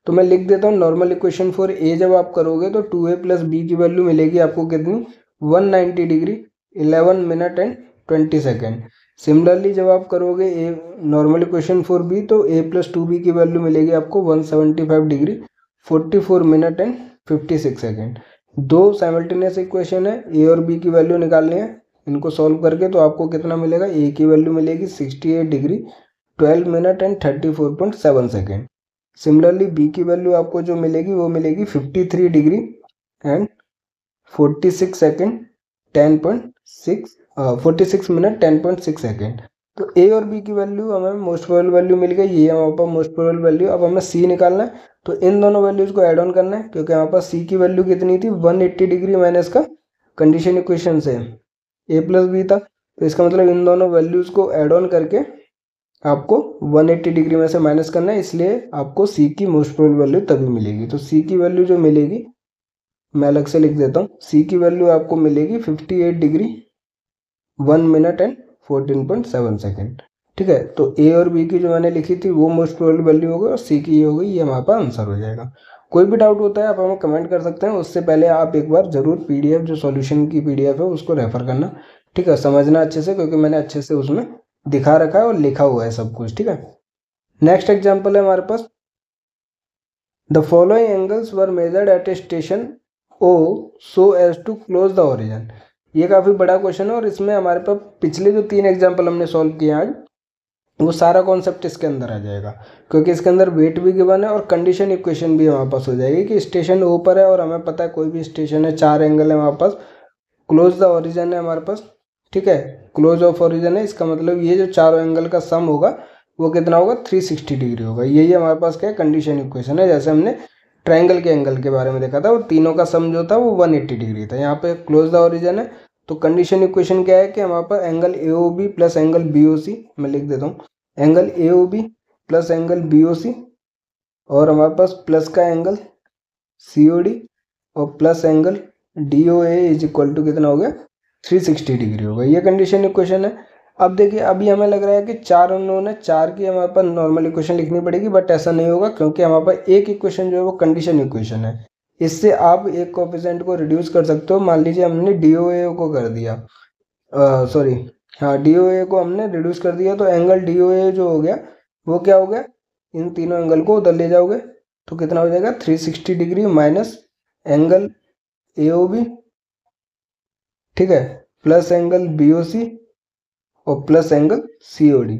तो मैं लिख देता हूँ नॉर्मल इक्वेशन फॉर ए जब आप करोगे तो 2a प्लस बी की वैल्यू मिलेगी आपको कितनी, 190 degree 11 minute and 20 second. Similarly जब आप करोगे a normal equation for B तो a प्लस 2b की वैल्यू मिलेगी आपको 175 डिग्री 44 मिनट एंड 56 सेकेंड। दो साइमल्टेनियस इक्वेशन है, ए और बी की वैल्यू निकालनी है, इनको सॉल्व करके तो आपको कितना मिलेगा, ए की वैल्यू मिलेगी 68 degree 12 minute and 34.7 second. Similarly B की वैल्यू आपको जो मिलेगी वो मिलेगी 53 degree and 46 second 46 minute 10.6 second. तो ए और बी की वैल्यू हमें मोस्ट प्रोबेबल वैल्यू मिल गई, ये हमारे पास मोस्ट प्रोबेबल वैल्यू। अब हमें सी निकालना है, तो इन दोनों वैल्यूज को ऐड ऑन करना है, क्योंकि हमारे पास सी की वैल्यू कितनी थी, 180 डिग्री माइनस का कंडीशन इक्वेशन से ए प्लस बी था। तो इसका मतलब इन दोनों वैल्यूज को ऐड ऑन करके आपको 180 डिग्री में से माइनस करना है, इसलिए आपको सी की मोस्ट प्रोबेबल वैल्यू तभी मिलेगी। तो सी की वैल्यू जो मिलेगी मैं अलग से लिख देता हूँ, सी की वैल्यू आपको मिलेगी 58 डिग्री 1 मिनट एंड 14.7 सेकेंड, ठीक है। तो ए और बी की जो मैंने लिखी थी वो मोस्ट प्रोबेबल वैल्यू होगी और सी की ये होगी, ये हमारे पास आंसर हो जाएगा। कोई भी डाउट होता है आप हमें कमेंट कर सकते हैं, उससे पहले आप एक बार ज़रूर पीडीएफ जो सॉल्यूशन की पीडीएफ है उसको रेफर करना, ठीक है, समझना अच्छे से, क्योंकि मैंने अच्छे से उसमें दिखा रखा है और लिखा हुआ है सब कुछ, ठीक है। नेक्स्ट एग्जाम्पल है हमारे पास, the following angles were measured at a station O so as to close the origin. ये काफ़ी बड़ा क्वेश्चन है और इसमें हमारे पास पिछले जो 3 एग्जाम्पल हमने सॉल्व किए आज वो सारा कॉन्सेप्ट इसके अंदर आ जाएगा, क्योंकि इसके अंदर वेट भी गिवन है और कंडीशन इक्वेशन भी हमारे पास हो जाएगी कि स्टेशन ओ पर है और हमें पता है कोई भी स्टेशन है, 4 एंगल है हमारे पास, क्लोज द ओरिजिन है हमारे पास, ठीक है, क्लोज ऑफ ओरिजिन है। इसका मतलब ये जो चारों एंगल का सम होगा वो कितना होगा, 360 डिग्री होगा। यही हमारे पास क्या कंडीशन इक्वेशन है, जैसे हमने ट्रायंगल के एंगल के बारे में देखा था, वो तीनों का सम जो था वो 180 डिग्री था। यहाँ पे क्लोज द ओरिजिन है, तो कंडीशन इक्वेशन क्या है कि हमारे पास angle A O B plus angle B O C, मैं लिख देता हूँ angle A O B plus angle B O C, और हमारे पास प्लस का एंगल सी ओ डी और plus angle D O A is equal to कितना हो गया, 360 डिग्री होगा। ये कंडीशन इक्वेशन है। अब देखिए अभी हमें लग रहा है कि 4 अननोन है, 4 की हमारे पास नॉर्मल इक्वेशन लिखनी पड़ेगी, बट ऐसा नहीं होगा, क्योंकि हमारे पास एक इक्वेशन जो है वो कंडीशन इक्वेशन है। इससे आप एक कोफिशिएंट को रिड्यूस कर सकते हो। मान लीजिए हमने डी ओ ए को कर दिया, सॉरी हाँ, डी ओ ए को हमने रिड्यूस कर दिया, तो एंगल डी ओ ए जो हो गया वो क्या हो गया, इन तीनों एंगल को उधर ले जाओगे तो कितना हो जाएगा, 360 degree minus angle A O B, ठीक है, plus angle B O C और plus angle C O D.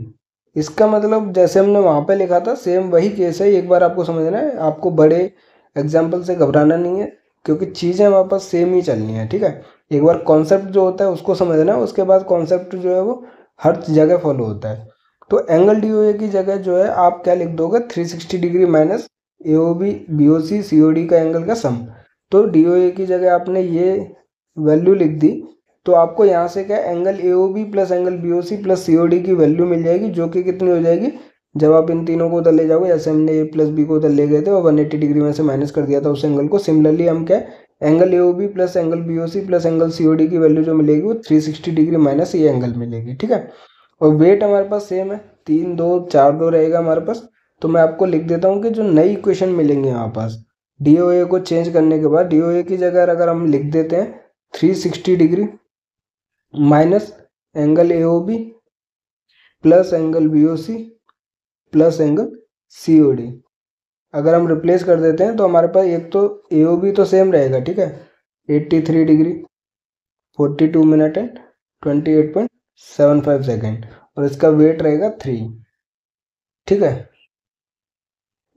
इसका मतलब जैसे हमने वहाँ पे लिखा था सेम वही केस है। एक बार आपको समझना है, आपको बड़े एग्जाम्पल से घबराना नहीं है, क्योंकि चीज़ें हमारे पास सेम ही चलनी है, ठीक है। एक बार कॉन्सेप्ट जो होता है उसको समझना है, उसके बाद कॉन्सेप्ट जो है वो हर जगह फॉलो होता है। तो एंगल डी ओ ए की जगह जो है आप क्या लिख दोगे, 360 डिग्री माइनस ए ओ बी बी ओ सी ओ डी का एंगल का सम। तो डी ओ ए की जगह आपने ये वैल्यू लिख दी तो आपको यहाँ से क्या angle AOB plus angle BOC plus COD की वैल्यू मिल जाएगी, जो कि कितनी हो जाएगी जब आप इन तीनों को उधर ले जाओगे, जैसे हमने A प्लस B को उधर ले गए थे और 180 डिग्री में से माइनस कर दिया था उस एंगल को। सिमिलरली हम क्या angle AOB plus angle BOC plus angle COD की वैल्यू जो मिलेगी वो 360 डिग्री माइनस ये एंगल मिलेगी, ठीक है। और वेट हमारे पास सेम है, 3 2 4 2 रहेगा हमारे पास। तो मैं आपको लिख देता हूँ कि जो नई इक्वेशन मिलेंगे यहाँ पास DOA को चेंज करने के बाद, DOA की जगह अगर हम लिख देते हैं 360 degree minus angle AOB plus angle BOC plus angle COD, अगर हम रिप्लेस कर देते हैं तो हमारे पास एक तो AOB तो सेम रहेगा, ठीक है, 83 डिग्री 42 मिनट एंड 28.75 सेकेंड, और इसका वेट रहेगा 3, ठीक है।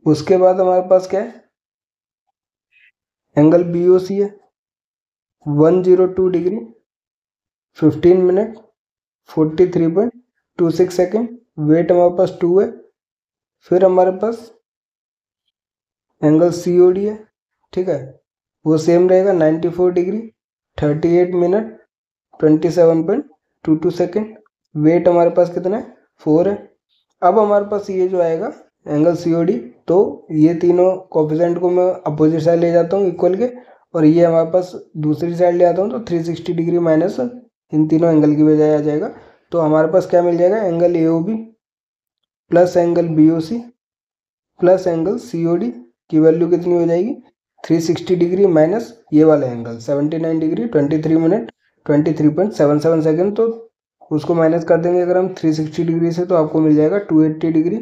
उसके बाद हमारे पास क्या है एंगल BOC है 102 डिग्री 15 मिनट 43.26 सेकेंड, वेट हमारे पास 2 है। फिर हमारे पास एंगल COD है, ठीक है, वो सेम रहेगा 94 डिग्री 38 मिनट 27.22 सेकेंड, वेट हमारे पास कितना है 4 है। अब हमारे पास ये जो आएगा एंगल COD, तो ये तीनों कोफिशिएंट को मैं अपोजिट साइड ले जाता हूँ इक्वल के, और ये हमारे पास दूसरी साइड ले आता हूँ तो 360 डिग्री माइनस इन तीनों एंगल की बजाय आ जाएगा। तो हमारे पास क्या मिल जाएगा angle AOB plus angle BOC plus angle COD की वैल्यू कितनी हो जाएगी 360 डिग्री माइनस ये वाला एंगल 79 डिग्री 23 मिनट 23.77 सेकेंड, तो उसको माइनस कर देंगे अगर हम 360 डिग्री से, तो आपको मिल जाएगा 280 डिग्री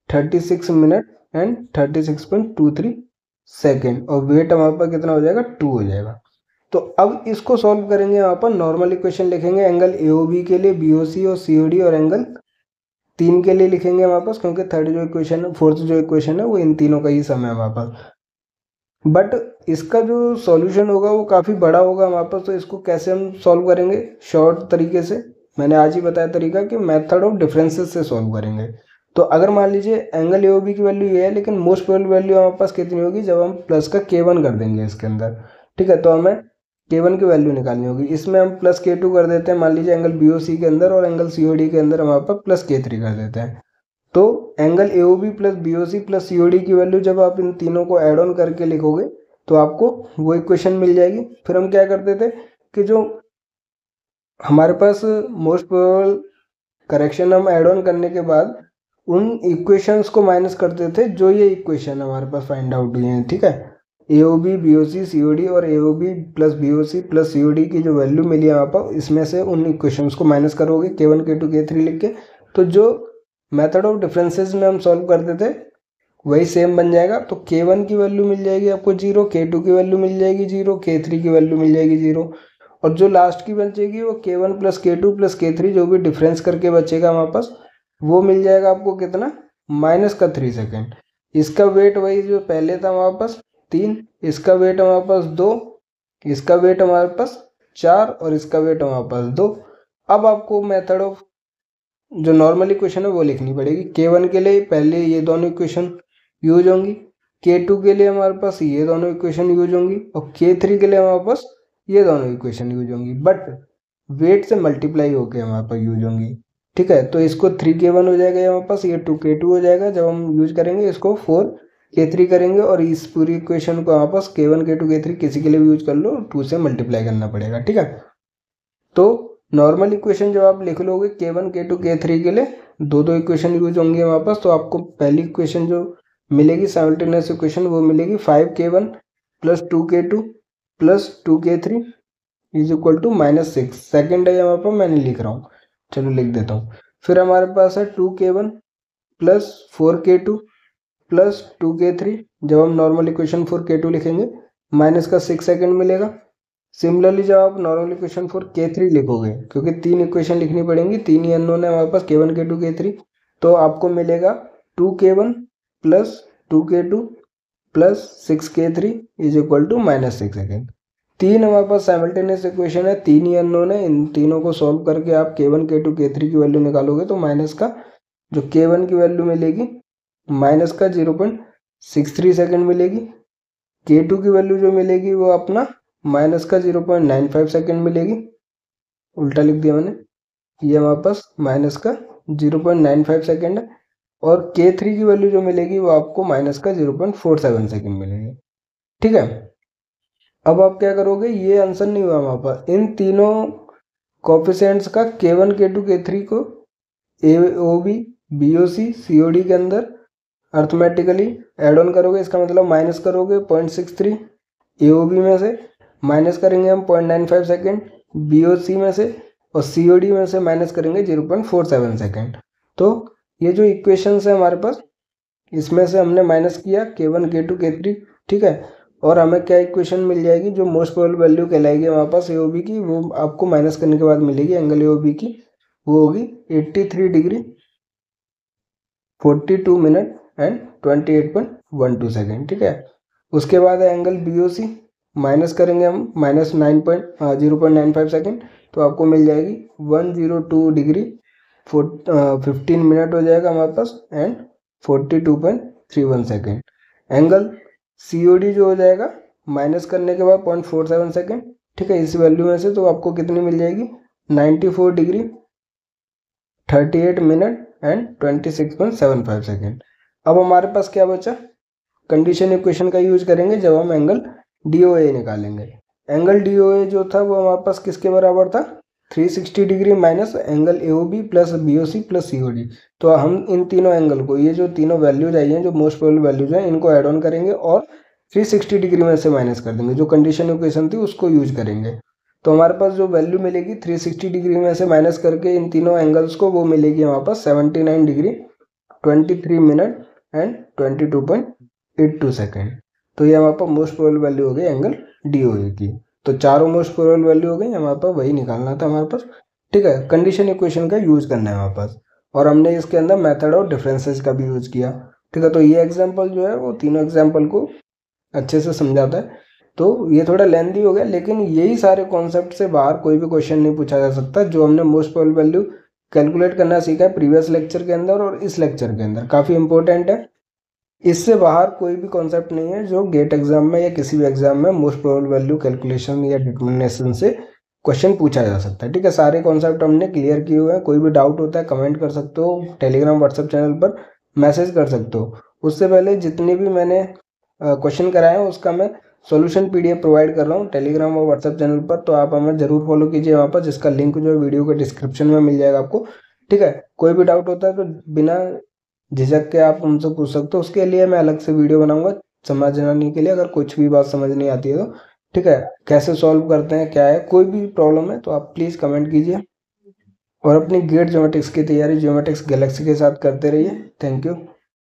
36 मिनट एंड 36.23 सेकेंड, और वेट हमारे पास कितना हो जाएगा 2 हो जाएगा। तो अब इसको सॉल्व करेंगे, यहाँ पर नॉर्मल इक्वेशन लिखेंगे एंगल AOB के लिए BOC और COD, और एंगल 3 के लिए लिखेंगे हमारे पास, क्योंकि थर्ड जो इक्वेशन है फोर्थ जो इक्वेशन है वो इन तीनों का ही सम है हमारे पास। बट इसका जो सॉल्यूशन होगा वो काफ़ी बड़ा होगा हमारे पास, तो इसको कैसे हम सॉल्व करेंगे शॉर्ट तरीके से, मैंने आज ही बताया तरीका कि मेथड ऑफ डिफरेंसेस से सॉल्व करेंगे। तो अगर मान लीजिए एंगल AOB की वैल्यू ये है, लेकिन मोस्ट प्रोबेबल वैल्यू हमारे पास कितनी होगी जब हम प्लस का K1 कर देंगे इसके अंदर, ठीक है। तो हमें K1 की वैल्यू निकालनी होगी, इसमें हम प्लस K2 कर देते हैं मान लीजिए एंगल BOC के अंदर, और एंगल COD के अंदर हमारे पास प्लस K3 कर देते हैं। तो angle AOB plus BOC plus COD की वैल्यू जब आप इन तीनों को ऐड ऑन करके लिखोगे तो आपको वो इक्वेशन मिल जाएगी। फिर हम क्या करते थे कि जो हमारे पास मोस्ट प्रोबेबल करेक्शन हम ऐड ऑन करने के बाद उन इक्वेशंस को माइनस करते थे जो ये इक्वेशन हमारे पास फाइंड आउट हुई हैं, ठीक है। AOB BOC COD और AOB plus BOC plus COD की जो वैल्यू मिली है वहाँ पर, इसमें से उन इक्वेशंस को माइनस करोगे K1 K2 K3 लिख के, तो जो मेथड ऑफ डिफरेंसेस में हम सॉल्व करते थे वही सेम बन जाएगा। तो K1 की वैल्यू मिल जाएगी आपको 0, K2 की वैल्यू मिल जाएगी 0, K3 की वैल्यू मिल जाएगी 0, और जो लास्ट की बचेगी वो K1 plus K2 plus K3 जो भी डिफरेंस करके बचेगा हमारे पास वो मिल जाएगा आपको कितना माइनस का 3 सेकेंड। इसका वेट वही जो पहले था हमारे पास 3, इसका वेट हमारे पास 2, इसका वेट हमारे पास 4, और इसका वेट हमारे पास 2। अब आपको मेथड ऑफ जो नॉर्मल इक्वेशन है वो लिखनी पड़ेगी। K1 के लिए पहले ये दोनों इक्वेशन यूज होंगी, K2 के लिए हमारे पास ये दोनों इक्वेशन यूज होंगी, और K3 के लिए हमारे पास ये दोनों इक्वेशन यूज होंगी, बट वेट से मल्टीप्लाई होकर हमारे पास यूज होंगी, ठीक है। तो इसको 3K1 हो जाएगा हमारे पास, ये 2K2 हो जाएगा जब हम यूज करेंगे, इसको 4K3 करेंगे, और इस पूरी इक्वेशन को हमारे पास K1 K2 K3 किसी के लिए भी यूज कर लो, 2 से मल्टीप्लाई करना पड़ेगा, ठीक है। तो नॉर्मल इक्वेशन जब आप लिख लोगे K1 K2 K3 के लिए दो इक्वेशन यूज होंगे हमारे पास, तो आपको पहली इक्वेशन जो मिलेगी साइमल्टेनियस इक्वेशन वो मिलेगी 5K1 plus 2K2 plus 2K3 is equal to -6। Second है यहाँ पर मैंने लिख रहा हूँ, चलो लिख देता हूँ। फिर हमारे पास है 2K1 plus 4K2 plus 2K3, जब हम नॉर्मल इक्वेशन 4K2 लिखेंगे माइनस का 6 सेकेंड मिलेगा। सिमिलरली जब आप नॉर्मल इक्वेशन 4K3 लिखोगे, क्योंकि 3 इक्वेशन लिखनी पड़ेंगी, 3 ही अननोन है हमारे पास K1 K2 K3, तो आपको मिलेगा 2K1 plus 2K2 plus 6K3 is equal to -6 second. 3 हमारे पास साइमल्टेनियस इक्वेशन है, 3 ही अननोन है, इन तीनों को सॉल्व करके आप K1 K2 K3 की वैल्यू निकालोगे तो माइनस का जो K1 की वैल्यू मिलेगी माइनस का 0.63 सेकेंड मिलेगी, K2 की वैल्यू जो मिलेगी वो अपना माइनस का 0.95 सेकेंड मिलेगी, उल्टा लिख दिया मैंने, ये हमारे पास माइनस का 0.95 सेकेंड है, और K3 की वैल्यू जो मिलेगी वो आपको माइनस का 0.47 सेकेंड मिलेगी। ठीक है, अब आप क्या करोगे, ये आंसर नहीं हुआ हमारे पास, इन तीनों कोफिशिएंट्स का K1 K2 K3 को AOB BOC COD के अंदर अर्थमेटिकली एड ऑन करोगे। इसका मतलब माइनस करोगे 0.63 AOB में से, माइनस करेंगे हम 0.95 सेकेंड BOC में से, और COD में से माइनस करेंगे 0.47 सेकेंड। तो ये जो इक्वेशंस है हमारे पास, इसमें से हमने माइनस किया K1 K2 K3, ठीक है, और हमें क्या इक्वेशन मिल जाएगी, जो मोस्ट प्रोबेबल वैल्यू कहलाएगी हमारे पास AOB की, वो आपको माइनस करने के बाद मिलेगी एंगल AOB की, वो होगी 83 डिग्री 42 मिनट एंड 28.12 सेकेंड। ठीक है, उसके बाद है एंगल BOC, माइनस करेंगे हम माइनस 0.95 सेकेंड, तो आपको मिल जाएगी 102 डिग्री 15 मिनट हो जाएगा हमारे पास एंड 42.31 सेकेंड। एंगल COD जो हो जाएगा माइनस करने के बाद 0.47 सेकेंड, ठीक है, इस वैल्यू में से तो आपको कितनी मिल जाएगी 94 डिग्री 38 मिनट एंड 26.75 सेकेंड। अब हमारे पास क्या बचा, कंडीशन इक्वेशन का यूज करेंगे जब हम एंगल DOA निकालेंगे। एंगल DOA जो था वो हमारे पास किसके बराबर था, 360 degree minus angle AOB plus BOC plus COD। तो हम इन तीनों एंगल को, ये जो तीनों वैल्यूज आई हैं जो मोस्ट प्रोबेबल वैल्यूज हैं, इनको ऐड ऑन करेंगे और 360 डिग्री में से माइनस कर देंगे, जो कंडीशन इक्वेशन थी उसको यूज करेंगे। तो हमारे पास जो वैल्यू मिलेगी 360 डिग्री में से माइनस करके इन तीनों एंगल्स को, वो मिलेगी हमारे पास 79 डिग्री 23 मिनट एंड 22.82 सेकेंड। तो ये हमारे पास मोस्ट प्रोबेबल वैल्यू हो गई एंगल DOA की। तो चारों मोस्ट प्रोबेबल वैल्यू हो गई, हमारे पास वही निकालना था हमारे पास। ठीक है, कंडीशन इक्वेशन का यूज करना है हमारे पास, और हमने इसके अंदर मेथड ऑफ डिफरेंसेस का भी यूज किया। ठीक है, तो ये एग्जाम्पल जो है वो तीनों एग्जाम्पल को अच्छे से समझाता है। तो ये थोड़ा लेंथी हो गया, लेकिन यही सारे कॉन्सेप्ट से बाहर कोई भी क्वेश्चन नहीं पूछा जा सकता, जो हमने मोस्ट प्रोबेबल वैल्यू कैलकुलेट करना सीखा है प्रीवियस लेक्चर के अंदर और इस लेक्चर के अंदर, काफ़ी इंपॉर्टेंट है। इससे बाहर कोई भी कॉन्सेप्ट नहीं है जो गेट एग्जाम में या किसी भी एग्जाम में मोस्ट प्रोबेबल वैल्यू कैलकुलेशन या डिटर्मिनेशन से क्वेश्चन पूछा जा सकता है। ठीक है, सारे कॉन्सेप्ट हमने क्लियर किए हुए हैं। कोई भी डाउट होता है कमेंट कर सकते हो, टेलीग्राम व्हाट्सएप चैनल पर मैसेज कर सकते हो। उससे पहले जितने भी मैंने क्वेश्चन कराए हैं उसका मैं सॉल्यूशन PDF प्रोवाइड कर रहा हूँ टेलीग्राम और व्हाट्सएप चैनल पर, तो आप हमें जरूर फॉलो कीजिए वहाँ पर, जिसका लिंक जो है वीडियो के डिस्क्रिप्शन में मिल जाएगा आपको। ठीक है, कोई भी डाउट होता है तो बिना झिझक के आप उनसे पूछ सकते हो, उसके लिए मैं अलग से वीडियो बनाऊंगा समझने के लिए, अगर कुछ भी बात समझ नहीं आती है तो। ठीक है, कैसे सॉल्व करते हैं, क्या है, कोई भी प्रॉब्लम है तो आप प्लीज़ कमेंट कीजिए, और अपनी गेट ज्योमेट्रिक्स की तैयारी ज्योमेट्रिक्स गैलेक्सी के साथ करते रहिए। Thank you.